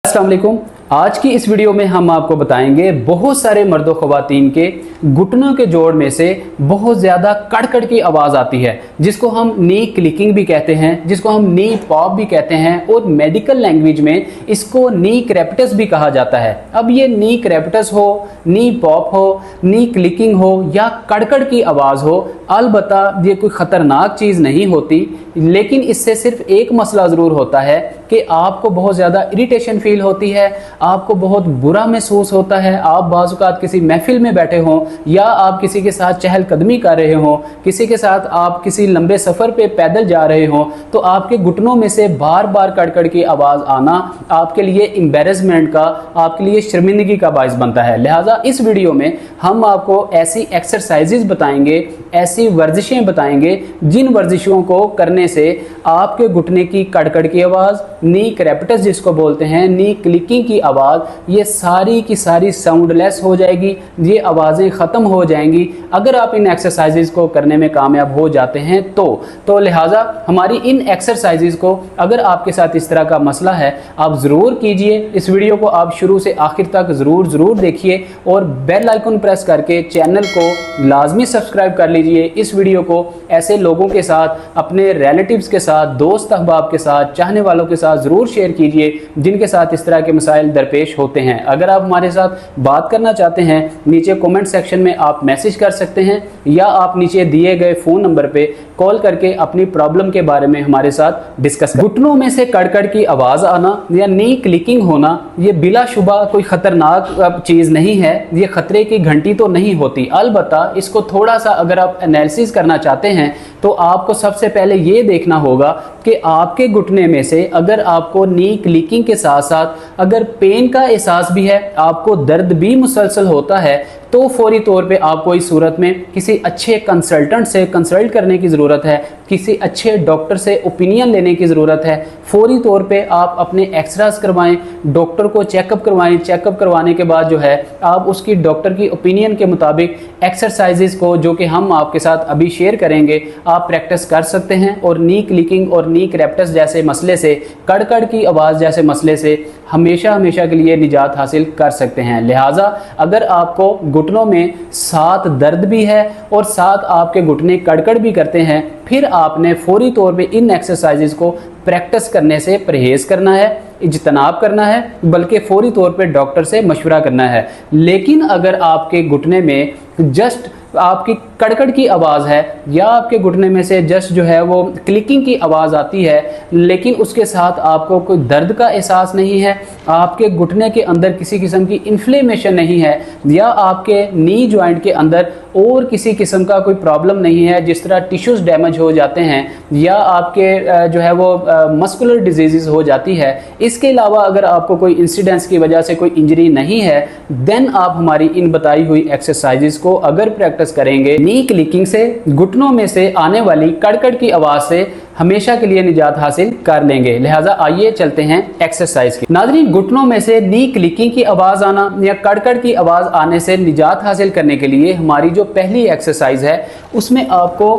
अस्सलाम वालेकुम। आज की इस वीडियो में हम आपको बताएंगे बहुत सारे मर्द व ख़वातीन के घुटनों के जोड़ में से बहुत ज़्यादा कड़कड़ की आवाज़ आती है, जिसको हम नी क्लिकिंग भी कहते हैं, जिसको हम नी पॉप भी कहते हैं और मेडिकल लैंग्वेज में इसको नी क्रेपिटस भी कहा जाता है। अब ये नी क्रेपिटस हो, नी पॉप हो, नी क्लिकिंग हो या कड़कड़ की आवाज़ हो, अलबत्ता ये कोई ख़तरनाक चीज़ नहीं होती, लेकिन इससे सिर्फ एक मसला ज़रूर होता है कि आपको बहुत ज़्यादा इरिटेशन फील होती है, आपको बहुत बुरा महसूस होता है। आप बाज़ औक़ात किसी महफिल में बैठे हों या आप किसी के साथ चहलकदमी कर रहे हों, किसी के साथ आप किसी लंबे सफ़र पे पैदल जा रहे हों, तो आपके घुटनों में से बार बार कड़कड़ की आवाज़ आना आपके लिए एम्बैरेसमेंट का, आपके लिए शर्मिंदगी का बाइस बनता है। लिहाजा इस वीडियो में हम आपको ऐसी एक्सरसाइजेज बताएंगे, ऐसी वर्जिशें बताएंगे जिन वर्जिशों को करने से आपके घुटने की कड़कड़ की आवाज़, नी क्रेपिटस जिसको बोलते हैं, नी क्लिकिंग की आवाज़, ये सारी की सारी साउंडलेस हो जाएगी, ये आवाज़ें ख़त्म हो जाएंगी अगर आप इन एक्सरसाइजेज को करने में कामयाब हो जाते हैं तो लिहाजा हमारी इन एक्सरसाइजेज को अगर आपके साथ इस तरह का मसला है आप ज़रूर कीजिए। इस वीडियो को आप शुरू से आखिर तक ज़रूर देखिए और बेल आइकन प्रेस करके चैनल को लाजमी सब्सक्राइब कर लीजिए। इस वीडियो को ऐसे लोगों के साथ, अपने रिलेटिव्स के साथ, दोस्त अहबाब के साथ, चाहने वालों के साथ ज़रूर शेयर कीजिए जिनके साथ इस तरह के मसाइल दरपेश होते हैं। अगर आप हमारे साथ बात करना चाहते हैं, नीचे कमेंट सेक्शन में आप मैसेज कर सकते हैं या आप नीचे दिए गए फ़ोन नंबर पे कॉल करके अपनी प्रॉब्लम के बारे में हमारे साथ डिस्कस करें। घुटनों में से कड़कड़ की आवाज़ आना या नी क्लिकिंग होना ये बिलाशुबा कोई ख़तरनाक चीज़ नहीं है, ये ख़तरे की घंटी तो नहीं होती। अलबत्ता इसको थोड़ा सा अगर आप एनालिसिस करना चाहते हैं तो आपको सबसे पहले ये देखना होगा कि आपके घुटने में से अगर आपको नी क्लिकिंग के साथ साथ अगर पेन का एहसास भी है, आपको दर्द भी मुसलसल होता है, तो फौरी तौर पे आपको इस सूरत में किसी अच्छे कंसल्टेंट से कंसल्ट करने की ज़रूरत है, किसी अच्छे डॉक्टर से ओपिनियन लेने की ज़रूरत है। फौरी तौर पे आप अपने एक्सरास करवाएं, डॉक्टर को चेकअप करवाएं। चेकअप करवाने के बाद जो है आप उसकी डॉक्टर की ओपिनियन के मुताबिक एक्सरसाइजेज को, जो कि हम आपके साथ अभी शेयर करेंगे, आप प्रैक्टिस कर सकते हैं और नी क्लिकिंग और नी क्रेपिटस जैसे मसले से, कड़कड़ की आवाज़ जैसे मसले से हमेशा के लिए निजात हासिल कर सकते हैं। लिहाजा अगर आपको घुटनों में साथ दर्द भी है और साथ आपके घुटने कड़कड़ भी करते हैं, फिर आपने फौरी तौर पे इन एक्सरसाइजेज को प्रैक्टिस करने से परहेज़ करना है, इज्तनाब करना है, बल्कि फौरी तौर पे डॉक्टर से मशवरा करना है। लेकिन अगर आपके घुटने में जस्ट आपकी कड़कड़ की आवाज़ है या आपके घुटने में से जस्ट जो है वो क्लिकिंग की आवाज़ आती है, लेकिन उसके साथ आपको कोई दर्द का एहसास नहीं है, आपके घुटने के अंदर किसी किस्म की इन्फ्लेमेशन नहीं है, या आपके नी जॉइंट के अंदर और किसी किस्म का कोई प्रॉब्लम नहीं है, जिस तरह टिश्यूज़ डैमेज हो जाते हैं या आपके जो है वो मस्कुलर डिजीज़ हो जाती है, इसके अलावा अगर आपको कोई इंसिडेंस की वजह से कोई इंजरी नहीं है, देन आप हमारी इन बताई हुई एक्सरसाइजेज को अगर प्रैक्टिस करेंगे, नी क्लिकिंग से, घुटनों में से आने वाली कड़कड़ की आवाज़ से हमेशा के लिए निजात हासिल कर लेंगे। लिहाजा आइए चलते हैं एक्सरसाइज की। नाज़रीन, घुटनों में से नी क्लिकिंग की आवाज़ आना या कड़कड़ की आवाज़ आने से निजात हासिल करने के लिए हमारी जो पहली एक्सरसाइज है उसमें आपको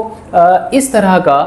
इस तरह का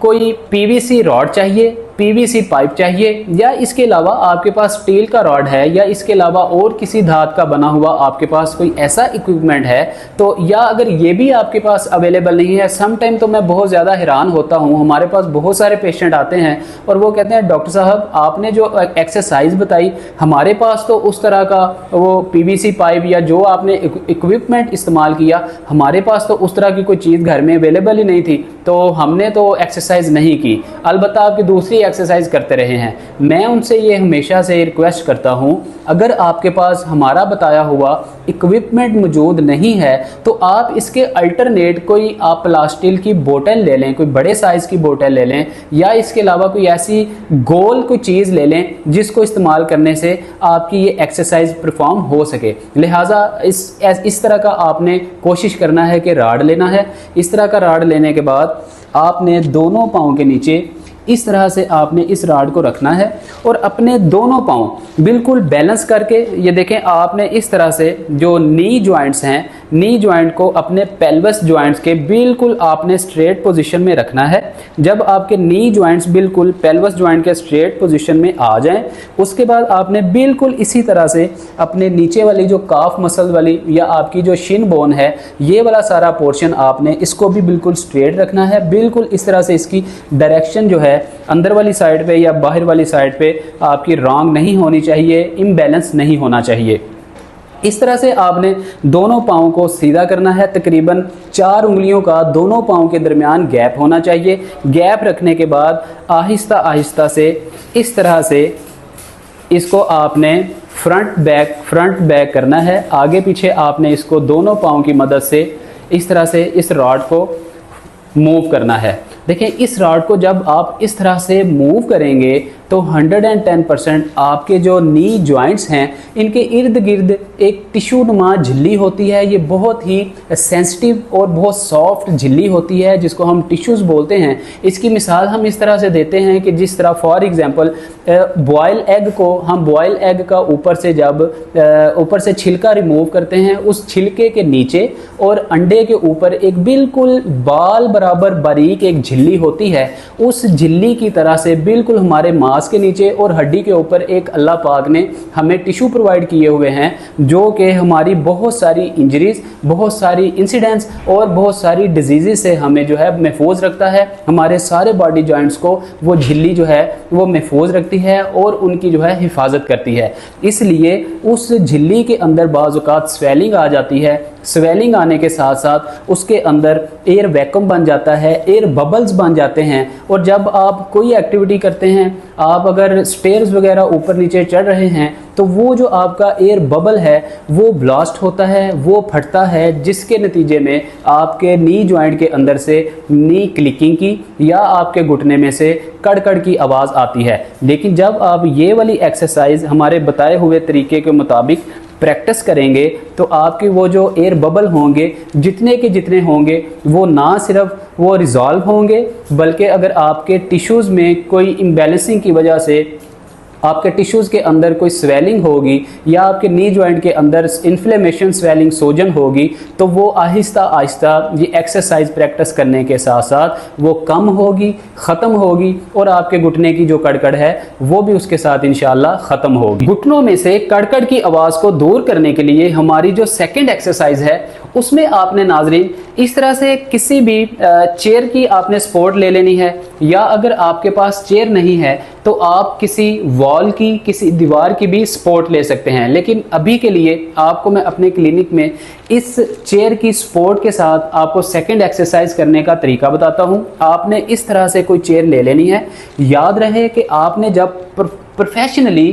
कोई पीवीसी रॉड चाहिए, पीवीसी पाइप चाहिए, या इसके अलावा आपके पास स्टील का रॉड है या इसके अलावा और किसी धात का बना हुआ आपके पास कोई ऐसा इक्विपमेंट है तो, या अगर ये भी आपके पास अवेलेबल नहीं है। सम टाइम तो मैं बहुत ज़्यादा हैरान होता हूँ, हमारे पास बहुत सारे पेशेंट आते हैं और वो कहते हैं डॉक्टर साहब आपने जो एक्सरसाइज बताई, हमारे पास तो उस तरह का वो पीवीसी पाइप या जो आपने इक्विपमेंट इस्तेमाल किया, हमारे पास तो उस तरह की कोई चीज़ घर में अवेलेबल ही नहीं थी, तो हमने तो एक्सरसाइज नहीं की, अलबत्ता आपकी दूसरी एक्सरसाइज करते रहे हैं। मैं उनसे ये हमेशा से रिक्वेस्ट करता हूँ, अगर आपके पास हमारा बताया हुआ इक्विपमेंट मौजूद नहीं है तो आप इसके अल्टरनेट कोई आप प्लास्टिक की बोतल ले लें, कोई बड़े साइज़ की बोतल ले लें, या इसके अलावा कोई ऐसी गोल कोई चीज़ ले लें जिसको इस्तेमाल करने से आपकी ये एक्सरसाइज परफॉर्म हो सके। लिहाजा इस तरह का आपने कोशिश करना है कि राड लेना है। इस तरह का राड लेने के बाद आपने दोनों पाँव के नीचे इस तरह से आपने इस रॉड को रखना है और अपने दोनों पाँव बिल्कुल बैलेंस करके, ये देखें आपने इस तरह से जो नी जॉइंट्स हैं, नी जॉइंट को अपने पेल्विस जॉइंट्स के बिल्कुल आपने स्ट्रेट पोजीशन में रखना है। जब आपके नी जॉइंट्स बिल्कुल पेल्विस जॉइंट के स्ट्रेट पोजीशन में आ जाएं, उसके बाद आपने बिल्कुल इसी तरह से अपने नीचे वाली जो काफ मसल वाली या आपकी जो शिन बोन है, ये वाला सारा पोर्शन आपने इसको भी बिल्कुल स्ट्रेट रखना है। बिल्कुल इस तरह से इसकी डायरेक्शन जो है अंदर वाली साइड पे या बाहर वाली साइड पे आपकी रॉन्ग नहीं होनी चाहिए, इम्बैलेंस नहीं होना चाहिए। इस तरह से आपने दोनों पाँव को सीधा करना है। तकरीबन 4 उंगलियों का दोनों पाँव के दरमियान गैप होना चाहिए। गैप रखने के बाद आहिस्ता आहिस्ता से इस तरह से इसको आपने फ्रंट बैक करना है। आगे पीछे आपने इसको दोनों पाँव की मदद से इस तरह से इस रॉड को मूव करना है। देखें, इस रॉड को जब आप इस तरह से मूव करेंगे तो 110% आपके जो नी जॉइंट्स हैं इनके इर्द गिर्द एक टिश्यू नुमा झिल्ली होती है। ये बहुत ही सेंसिटिव और बहुत सॉफ्ट झिल्ली होती है जिसको हम टिश्यूज़ बोलते हैं। इसकी मिसाल हम इस तरह से देते हैं कि जिस तरह फॉर एग्जांपल बॉयल एग को हम बॉयल एग का ऊपर से जब ऊपर से छिलका रिमूव करते हैं, उस छिलके के नीचे और अंडे के ऊपर एक बिल्कुल बाल बराबर बारीक एक झिल्ली होती है। उस झिल्ली की तरह से बिल्कुल हमारे मांस के नीचे और हड्डी के ऊपर एक अल्लाह पाक ने हमें टिश्यू प्रोवाइड किए हुए हैं जो कि हमारी बहुत सारी इंजरीज, बहुत सारी इंसिडेंट्स और बहुत सारी डिजीज़ से हमें जो है महफूज रखता है। हमारे सारे बॉडी जॉइंट्स को वो झिल्ली जो है वो महफूज रखती है और उनकी जो है हिफाजत करती है। इसलिए उस झिल्ली के अंदर बाज़ औक़ात स्वेलिंग आ जाती है। स्वेलिंग आने के साथ साथ उसके अंदर एयर वैक्यूम बन जाता है, एयर बबल्स बन जाते हैं। और जब आप कोई एक्टिविटी करते हैं, आप अगर स्टेयर्स वगैरह ऊपर नीचे चढ़ रहे हैं, तो वो जो आपका एयर बबल है वो ब्लास्ट होता है, वो फटता है, जिसके नतीजे में आपके नी जॉइंट के अंदर से नी क्लिकिंग की या आपके घुटने में से कड़कड़ की आवाज़ आती है। लेकिन जब आप ये वाली एक्सरसाइज हमारे बताए हुए तरीके के मुताबिक प्रैक्टिस करेंगे तो आपके वो जो एयर बबल होंगे जितने के जितने होंगे वो ना सिर्फ वो रिजॉल्व होंगे, बल्कि अगर आपके टिश्यूज़ में कोई इम्बैलेंसिंग की वजह से आपके टिश्यूज़ के अंदर कोई स्वेलिंग होगी या आपके नी जॉइंट के अंदर इन्फ्लेमेशन, स्वेलिंग, सोजन होगी, तो वो आहिस्ता आहिस्ता ये एक्सरसाइज प्रैक्टिस करने के साथ साथ वो कम होगी, ख़त्म होगी और आपके घुटने की जो कड़कड़ है वो भी उसके साथ इंशाल्लाह ख़त्म होगी। घुटनों में से कड़कड़ की आवाज़ को दूर करने के लिए हमारी जो सेकेंड एक्सरसाइज है उसमें आपने नाजरीन इस तरह से किसी भी चेयर की आपने सपोर्ट ले लेनी है, या अगर आपके पास चेयर नहीं है तो आप किसी वॉल की, किसी दीवार की भी सपोर्ट ले सकते हैं। लेकिन अभी के लिए आपको मैं अपने क्लिनिक में इस चेयर की सपोर्ट के साथ आपको सेकंड एक्सरसाइज करने का तरीका बताता हूं। आपने इस तरह से कोई चेयर ले लेनी है। याद रहे कि आपने जब प्रोफेशनली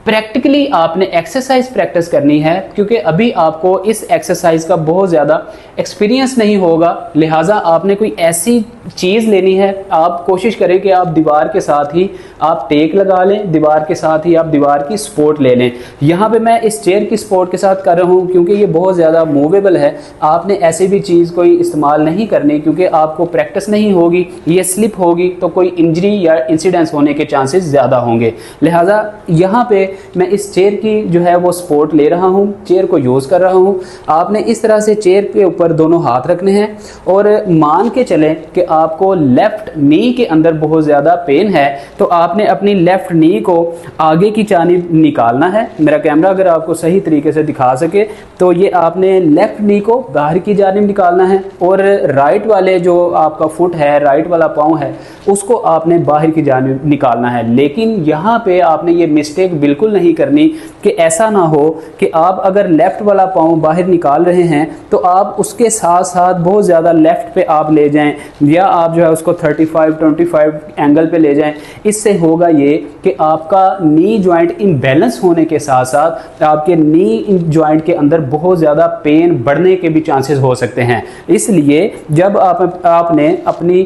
प्रैक्टिकली आपने एक्सरसाइज प्रैक्टिस करनी है, क्योंकि अभी आपको इस एक्सरसाइज का बहुत ज़्यादा एक्सपीरियंस नहीं होगा, लिहाजा आपने कोई ऐसी चीज़ लेनी है। आप कोशिश करें कि आप दीवार के साथ ही आप टेक लगा लें, दीवार के साथ ही आप दीवार की सपोर्ट ले लें। यहाँ पे मैं इस चेयर की सपोर्ट के साथ कर रहा हूँ क्योंकि ये बहुत ज़्यादा मूवेबल है। आपने ऐसी भी चीज़ कोई इस्तेमाल नहीं करनी क्योंकि आपको प्रैक्टिस नहीं होगी, ये स्लिप होगी तो कोई इंजरी या इंसिडेंस होने के चांसेस ज़्यादा होंगे। लिहाजा यहाँ पे मैं इस चेयर की जो है वो सपोर्ट ले रहा हूँ, चेयर को यूज़ कर रहा हूँ। आपने इस तरह से चेयर के ऊपर दोनों हाथ रखने हैं और मान के चलें कि आपको लेफ़्ट नी के अंदर बहुत ज़्यादा पेन है, तो आपने अपनी लेफ़्ट नी को आगे की जानिब निकालना है। मेरा कैमरा अगर आपको सही तरीके से दिखा सके तो ये आपने लेफ़्ट नी को बाहर की जानिब निकालना है और राइट वाले जो आपका फुट है, राइट वाला पाँव है, उसको आपने बाहर की जानिब निकालना है। लेकिन यहाँ पे आपने ये मिस्टेक बिल्कुल नहीं करनी कि ऐसा ना हो कि आप अगर लेफ़्ट वाला पाँव बाहर निकाल रहे हैं तो आप उसके साथ साथ बहुत ज़्यादा लेफ़्ट पे आप ले जाएं या आप जो है उसको 35-25 एंगल पे ले जाएं। इससे होगा ये कि आपका नी जॉइंट इम्बैलेंस होने के साथ साथ आपके नी जॉइंट के अंदर बहुत ज़्यादा पेन बढ़ने के भी चांसेस हो सकते हैं। इसलिए जब आपने अपनी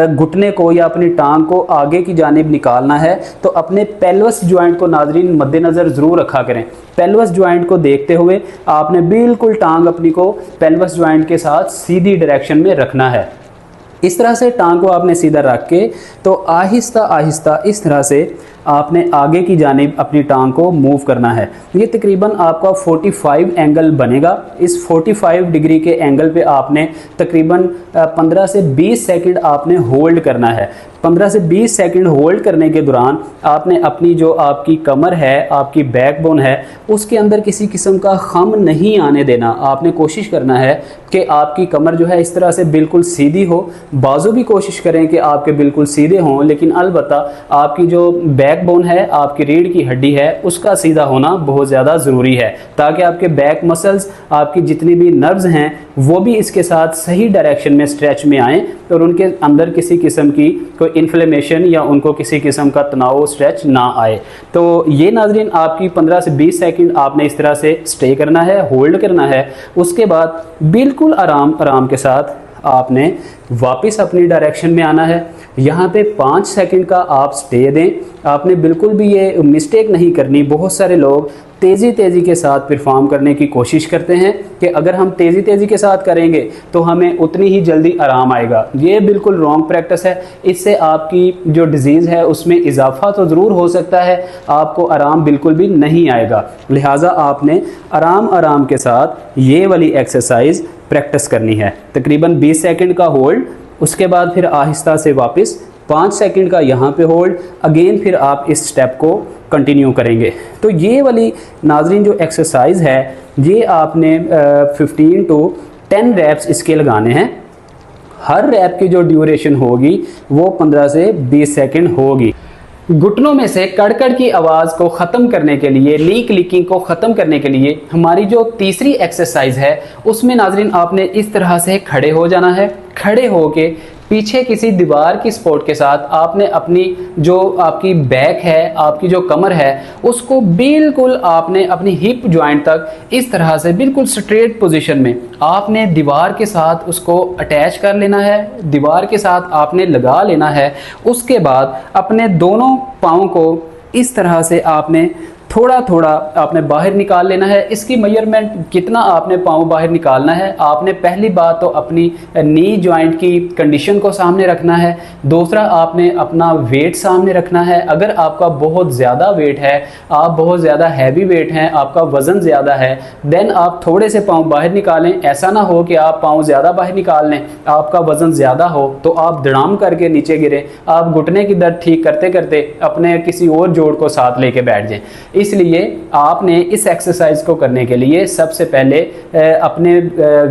घुटने को या अपनी टांग को आगे की जानिब निकालना है तो अपने पेल्विस जॉइंट को नाजरीन मद्देनज़र ज़रूर रखा करें। पेल्विस जॉइंट को देखते हुए आपने बिल्कुल टांग अपनी को पेल्विस जॉइंट के साथ सीधी डायरेक्शन में रखना है। इस तरह से टांग को आपने सीधा रख के तो आहिस्ता आहिस्ता इस तरह से आपने आगे की जानिब अपनी टांग को मूव करना है। ये तकरीबन आपका 45 एंगल बनेगा। इस 45 डिग्री के एंगल पे आपने तकरीबन 15 से 20 सेकंड आपने होल्ड करना है। 15 से 20 सेकंड होल्ड करने के दौरान आपने अपनी जो आपकी कमर है, आपकी बैकबोन है, उसके अंदर किसी किस्म का खम नहीं आने देना। आपने कोशिश करना है कि आपकी कमर जो है इस तरह से बिल्कुल सीधी हो। बाजू भी कोशिश करें कि आपके बिल्कुल सीधे हों, लेकिन अलबत्ता आपकी जो बैकबोन है, आपकी रीढ़ की हड्डी है, उसका सीधा होना बहुत ज़्यादा ज़रूरी है, ताकि आपके बैक मसल्स, आपकी जितनी भी नर्व्स हैं, वो भी इसके साथ सही डायरेक्शन में स्ट्रेच में आएँ और उनके अंदर किसी किस्म की कोई इन्फ्लेमेशन या उनको किसी किस्म का तनाव स्ट्रेच ना आए। तो ये नाज़रीन आपकी 15 से 20 सेकंड आपने इस तरह से स्टे करना है, होल्ड करना है। उसके बाद बिल्कुल आराम के साथ आपने वापस अपनी डायरेक्शन में आना है। यहाँ पे 5 सेकंड का आप स्टे दें। आपने बिल्कुल भी ये मिस्टेक नहीं करनी। बहुत सारे लोग तेज़ी के साथ परफॉर्म करने की कोशिश करते हैं कि अगर हम तेज़ी के साथ करेंगे तो हमें उतनी ही जल्दी आराम आएगा। ये बिल्कुल रॉन्ग प्रैक्टिस है। इससे आपकी जो डिज़ीज़ है उसमें इजाफा तो ज़रूर हो सकता है, आपको आराम बिल्कुल भी नहीं आएगा। लिहाजा आपने आराम के साथ ये वाली एक्सरसाइज प्रैक्टिस करनी है। तकरीबन 20 सेकंड का होल्ड, उसके बाद फिर आहिस्ता से वापस 5 सेकंड का यहाँ पे होल्ड, अगेन फिर आप इस स्टेप को कंटिन्यू करेंगे। तो ये वाली नाज़रीन जो एक्सरसाइज है, ये आपने 15 to 10 रैप्स इसके लगाने हैं। हर रैप की जो ड्यूरेशन होगी वो 15 से 20 सेकंड होगी। घुटनों में से कड़कड़ की आवाज़ को ख़त्म करने के लिए, नी क्लिकिंग को ख़त्म करने के लिए हमारी जो तीसरी एक्सरसाइज है, उसमें नाज़रीन आपने इस तरह से खड़े हो जाना है। खड़े हो के पीछे किसी दीवार की सपोर्ट के साथ आपने अपनी जो आपकी बैक है, आपकी जो कमर है, उसको बिल्कुल आपने अपनी हिप जॉइंट तक इस तरह से बिल्कुल स्ट्रेट पोजीशन में आपने दीवार के साथ उसको अटैच कर लेना है, दीवार के साथ आपने लगा लेना है। उसके बाद अपने दोनों पाँव को इस तरह से आपने थोड़ा आपने बाहर निकाल लेना है। इसकी मेजरमेंट कितना आपने पाँव बाहर निकालना है, आपने पहली बात तो अपनी नी जॉइंट की कंडीशन को सामने रखना है। दूसरा, आपने अपना वेट सामने रखना है। अगर आपका बहुत ज़्यादा वेट है, आप बहुत ज़्यादा हैवी वेट हैं, आपका वज़न ज़्यादा है, देन आप थोड़े से पाँव बाहर निकालें। ऐसा ना हो कि आप पाँव ज़्यादा बाहर निकाल लें, आपका वज़न ज़्यादा हो तो आप धड़ाम करके नीचे गिरें, आप घुटने की दर्द ठीक करते करते अपने किसी और जोड़ को साथ लेके बैठ जाएं। इसलिए आपने इस एक्सरसाइज को करने के लिए सबसे पहले अपने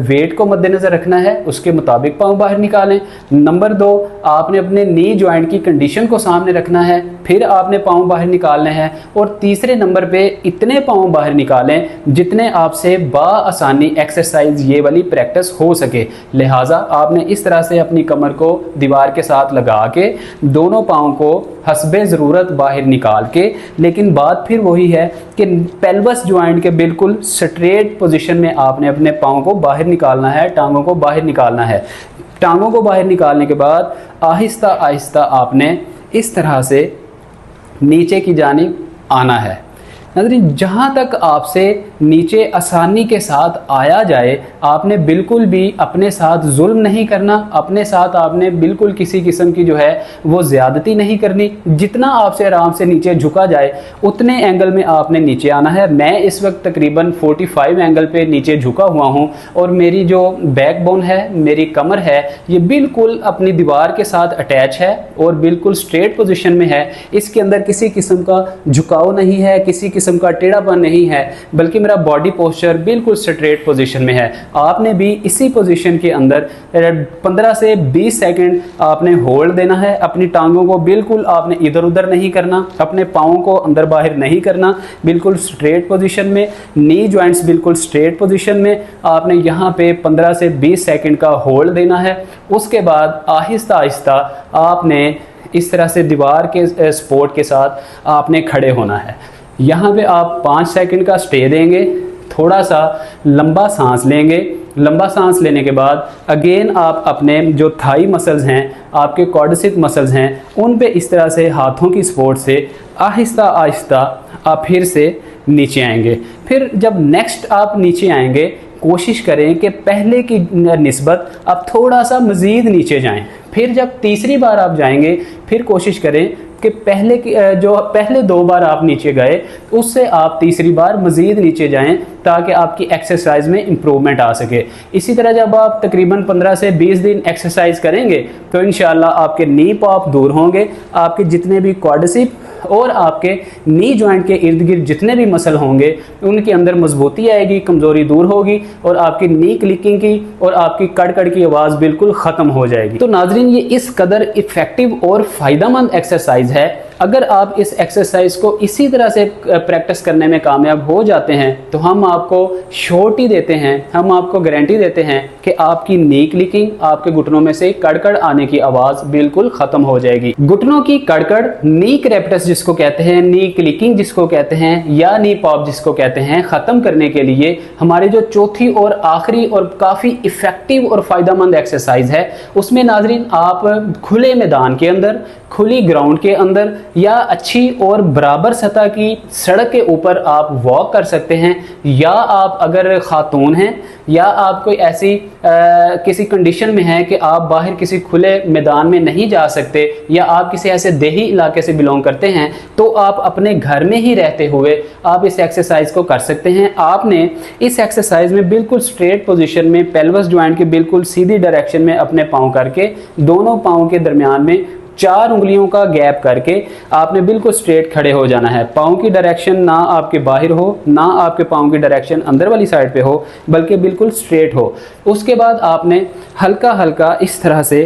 वेट को मद्देनज़र रखना है, उसके मुताबिक पाँव बाहर निकालें। नंबर 2, आपने अपने नी जॉइंट की कंडीशन को सामने रखना है, फिर आपने पाँव बाहर निकालने हैं। और तीसरे नंबर पे इतने पाँव बाहर निकालें जितने आपसे बाआसानी एक्सरसाइज ये वाली प्रैक्टिस हो सके। लिहाजा आपने इस तरह से अपनी कमर को दीवार के साथ लगा के दोनों पाँव को हस्बे ज़रूरत बाहर निकाल के, लेकिन बात फिर वही है कि पेल्वस जॉइंट के बिल्कुल स्ट्रेट पोजीशन में आपने अपने पाँव को बाहर निकालना है, टांगों को बाहर निकालना है। टांगों को बाहर निकालने के बाद आहिस्ता आहिस्ता आपने इस तरह से नीचे की जानिब आना है। नाज़रीन, जहाँ तक आपसे नीचे आसानी के साथ आया जाए, आपने बिल्कुल भी अपने साथ जुल्म नहीं करना, अपने साथ आपने बिल्कुल किसी किस्म की जो है वो ज़्यादती नहीं करनी। जितना आपसे आराम से नीचे झुका जाए उतने एंगल में आपने नीचे आना है। मैं इस वक्त तकरीबन 45 एंगल पे नीचे झुका हुआ हूँ और मेरी जो बैकबोन है, मेरी कमर है, ये बिल्कुल अपनी दीवार के साथ अटैच है और बिल्कुल स्ट्रेट पोजीशन में है। इसके अंदर किसी किस्म का झुकाव नहीं है, किसी किस्म का टेढ़ापन नहीं है, बल्कि मेरा बॉडी पोस्चर बिल्कुल स्ट्रेट पोजीशन में है। आपने भी इसी पोजीशन के अंदर 15 से 20 सेकंड आपने होल्ड देना है। अपनी टांगों को बिल्कुल आपने इधर उधर नहीं करना, अपने पाँवों को अंदर बाहर नहीं करना, बिल्कुल स्ट्रेट पोजीशन में, नी जॉइंट्स बिल्कुल स्ट्रेट पोजीशन में। आपने यहाँ पे 15 से 20 सेकंड का होल्ड देना है। उसके बाद आहिस्ता आहिस्ता आपने इस तरह से दीवार के सपोर्ट के साथ आपने खड़े होना है। यहाँ पे आप 5 सेकंड का स्टे देंगे, थोड़ा सा लंबा सांस लेंगे। लंबा सांस लेने के बाद अगेन आप अपने जो थाई मसल्स हैं, आपके क्वाड्रिसेप मसल्स हैं, उन पे इस तरह से हाथों की सपोर्ट से आहिस्ता आहिस्ता आप फिर से नीचे आएंगे। फिर जब नेक्स्ट आप नीचे आएंगे, कोशिश करें कि पहले की निस्बत आप थोड़ा सा मज़ीद नीचे जाएं। फिर जब तीसरी बार आप जाएंगे, फिर कोशिश करें कि पहले 2 बार आप नीचे गए, उससे आप तीसरी बार मज़ीद नीचे जाएं ताकि आपकी एक्सरसाइज में इम्प्रूवमेंट आ सके। इसी तरह जब आप तकरीबन 15 से 20 दिन एक्सरसाइज करेंगे तो इंशाल्लाह आपके नी पॉप दूर होंगे, आपके जितने भी क्वाड्रिसेप और आपके नी जॉइंट के इर्द गिर्द जितने भी मसल होंगे उनके अंदर मजबूती आएगी, कमज़ोरी दूर होगी और आपकी नी क्लिकिंग की और आपकी कड़कड़ की आवाज़ बिल्कुल ख़त्म हो जाएगी। तो नाजरीन, ये इस कदर इफ़ेक्टिव और फ़ायदेमंद एक्सरसाइज है। अगर आप इस एक्सरसाइज को इसी तरह से प्रैक्टिस करने में कामयाब हो जाते हैं तो हम आपको श्योरिटी देते हैं, हम आपको गारंटी देते हैं कि आपकी नी क्लिकिंग, आपके घुटनों में से कड़कड़ आने की आवाज़ बिल्कुल ख़त्म हो जाएगी। घुटनों की कड़कड़, नी क्रैप्टस जिसको कहते हैं, नी क्लिकिंग जिसको कहते हैं, या नी पॉप जिसको कहते हैं, ख़त्म करने के लिए हमारी जो चौथी और आखिरी और काफ़ी इफ़ेक्टिव और फ़ायदेमंद एक्सरसाइज है, उसमें नाजरीन आप खुले मैदान के अंदर, खुली ग्राउंड के अंदर या अच्छी और बराबर सतह की सड़क के ऊपर आप वॉक कर सकते हैं। या आप अगर खातून हैं या आप कोई ऐसी किसी कंडीशन में हैं कि आप बाहर किसी खुले मैदान में नहीं जा सकते, या आप किसी ऐसे देही इलाके से बिलोंग करते हैं, तो आप अपने घर में ही रहते हुए आप इस एक्सरसाइज को कर सकते हैं। आपने इस एक्सरसाइज में बिल्कुल स्ट्रेट पोजीशन में पेल्विस जॉइंट के बिल्कुल सीधी डायरेक्शन में अपने पाँव करके, दोनों पाँव के दरमियान में 4 उंगलियों का गैप करके आपने बिल्कुल स्ट्रेट खड़े हो जाना है। पाँव की डायरेक्शन ना आपके बाहर हो, ना आपके पाँव की डायरेक्शन अंदर वाली साइड पे हो, बल्कि बिल्कुल स्ट्रेट हो। उसके बाद आपने हल्का हल्का इस तरह से,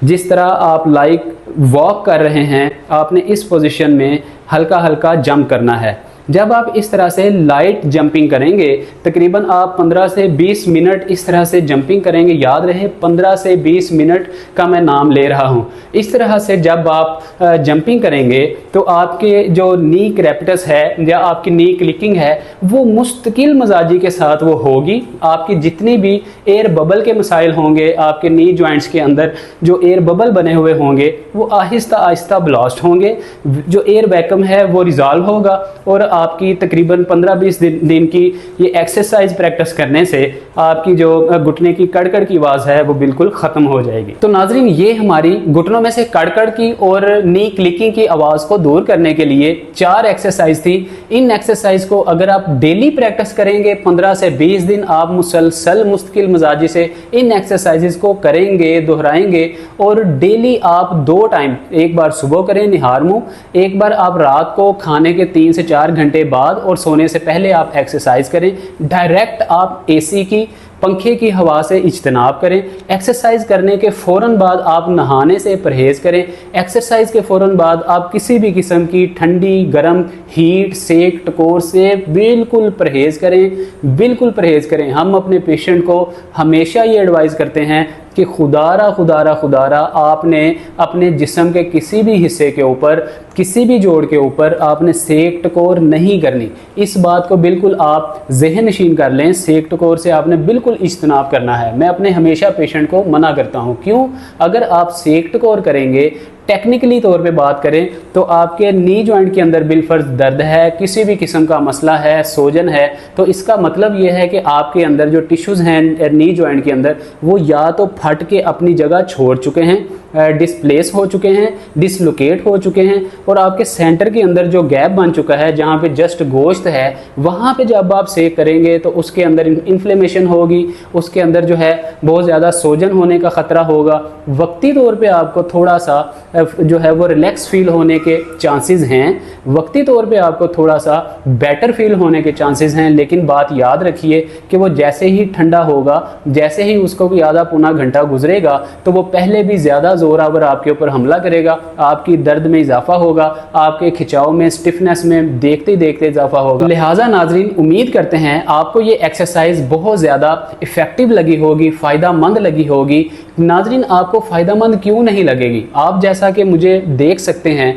जिस तरह आप लाइक वॉक कर रहे हैं, आपने इस पोजीशन में हल्का हल्का जंप करना है। जब आप इस तरह से लाइट जंपिंग करेंगे, तकरीबन आप 15 से 20 मिनट इस तरह से जंपिंग करेंगे। याद रहे 15 से 20 मिनट का मैं नाम ले रहा हूँ। इस तरह से जब आप जंपिंग करेंगे तो आपके जो नी क्रैप्टस है या आपकी नी क्लिकिंग है वो मुस्तकिल मजाजी के साथ वो होगी। आपकी जितनी भी एयर बबल के मसाइल होंगे, आपके नी जॉइंट्स के अंदर जो एयर बबल बने हुए होंगे वो आहिस्ता आहिस्ता ब्लास्ट होंगे। जो एयर वैक्यूम है वो रिजॉल्व होगा और आपकी तकरीबन 15-20 दिन की ये एक्सरसाइज प्रैक्टिस करने से आपकी जो घुटने की कड़कड़ की आवाज़ है वो बिल्कुल ख़त्म हो जाएगी। तो नाजरीन, ये हमारी घुटनों में से कड़कड़ की और नी क्लिकिंग की आवाज़ को दूर करने के लिए 4 एक्सरसाइज थी। इन एक्सरसाइज को अगर आप डेली प्रैक्टिस करेंगे, 15 से 20 दिन आप मुसलसल मुस्तकिल मजाजी से इन एक्सरसाइजेज को करेंगे, दोहराएंगे और डेली आप 2 टाइम, एक बार सुबह करें निहार मुँह, एक बार आप रात को खाने के 3 से 4 घंटे बाद और सोने से पहले आप एक्सरसाइज करें। डायरेक्ट आप एसी की, पंखे की हवा से इज्तनाब करें। एक्सरसाइज करने के फ़ौरन बाद आप नहाने से परहेज़ करें। एक्सरसाइज के फ़ौरन बाद आप किसी भी किस्म की ठंडी, गर्म, हीट, सेक, टकोर से बिल्कुल परहेज़ करें, बिल्कुल परहेज़ करें। हम अपने पेशेंट को हमेशा ये एडवाइज़ करते हैं कि खुदारा आपने अपने जिस्म के किसी भी हिस्से के ऊपर, किसी भी जोड़ के ऊपर आपने सेक टकोर नहीं करनी। इस बात को बिल्कुल आप ज़हन नशीन कर लें। सेक टकोर से आपने बिल्कुल इज्तनाब करना है। मैं अपने हमेशा पेशेंट को मना करता हूँ। क्यों? अगर आप सेक टकोर करेंगे, टेक्निकली तौर पे बात करें तो आपके नी जॉइंट के अंदर बिलफर्ज दर्द है, किसी भी किस्म का मसला है, सोजन है, तो इसका मतलब ये है कि आपके अंदर जो टिश्यूज़ हैं नी जॉइंट के अंदर वो या तो फट के अपनी जगह छोड़ चुके हैं, डिस्प्लेस हो चुके हैं, डिसलोकेट हो चुके हैं, और आपके सेंटर के अंदर जो गैप बन चुका है जहाँ पे जस्ट गोश्त है, वहाँ पे जब आप सेक करेंगे तो उसके अंदर इन्फ्लेमेशन होगी, उसके अंदर जो है बहुत ज़्यादा सोजन होने का ख़तरा होगा। वक्ती तौर पे आपको थोड़ा सा जो है वो रिलैक्स फील होने के चांसेस हैं, वक्ती तौर पे आपको थोड़ा सा बेटर फील होने के चांसेस हैं, लेकिन बात याद रखिए कि वो जैसे ही ठंडा होगा, जैसे ही उसको कोई आधा पौना घंटा गुजरेगा तो वो पहले भी ज़्यादा जोरावर आपके ऊपर हमला करेगा, आपकी दर्द में इजाफा होगा, आपके खिंचाव में, स्टिफनेस में देखते देखते इजाफा होगा। लिहाजा नाजरीन, उम्मीद करते हैं आपको ये एक्सरसाइज बहुत ज़्यादा इफ़ेक्टिव लगी होगी, फ़ायदा मंद लगी होगी। नाजरीन, आपको फ़ायदा मंद क्यों नहीं लगेगी? आप जैसा कि मुझे देख सकते हैं